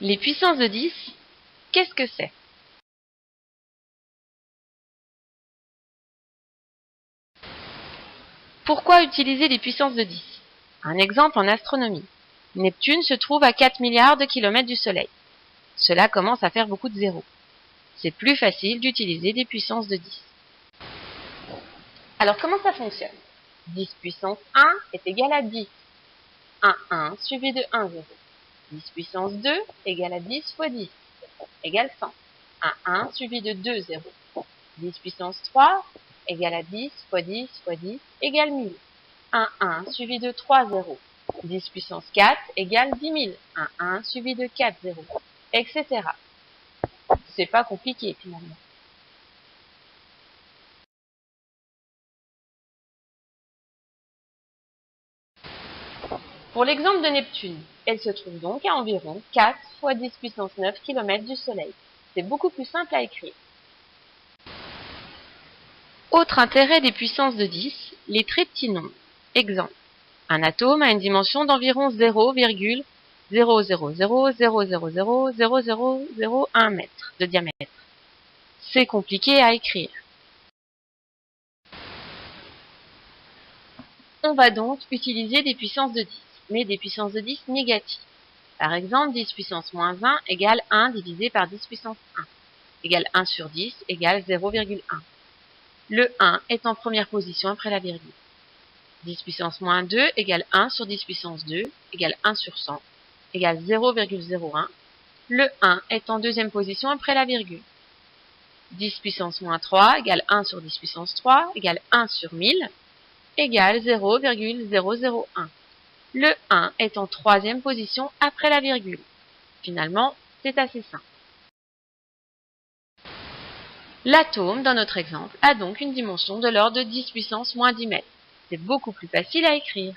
Les puissances de 10, qu'est-ce que c'est? Pourquoi utiliser les puissances de 10? Un exemple en astronomie. Neptune se trouve à 4 milliards de kilomètres du Soleil. Cela commence à faire beaucoup de zéros. C'est plus facile d'utiliser des puissances de 10. Alors comment ça fonctionne? 10 puissance 1 est égal à 10. 1 suivi de 1, 0. 10 puissance 2 égale à 10 fois 10, égale 100. 1 suivi de 2, 0. 10 puissance 3 égale à 10 fois 10 fois 10 égale 1000. 1 suivi de 3, 0. 10 puissance 4 égale 10 000. 1 suivi de 4, 0. Etc. C'est pas compliqué finalement. Pour l'exemple de Neptune, elle se trouve donc à environ 4 fois 10 puissance 9 km du Soleil. C'est beaucoup plus simple à écrire. Autre intérêt des puissances de 10, les très petits nombres. Exemple, un atome a une dimension d'environ 0,00000000001 mètre de diamètre. C'est compliqué à écrire. On va donc utiliser des puissances de 10, mais des puissances de 10 négatives. Par exemple, 10 puissance moins 20 égale 1 divisé par 10 puissance 1, égale 1 sur 10 égale 0,1. Le 1 est en première position après la virgule. 10 puissance moins 2 égale 1 sur 10 puissance 2 égale 1 sur 100 égale 0,01. Le 1 est en deuxième position après la virgule. 10 puissance moins 3 égale 1 sur 10 puissance 3 égale 1 sur 1000 égale 0,001. Le 1 est en troisième position après la virgule. Finalement, c'est assez simple. L'atome, dans notre exemple, a donc une dimension de l'ordre de 10 puissance moins 10 mètres. C'est beaucoup plus facile à écrire.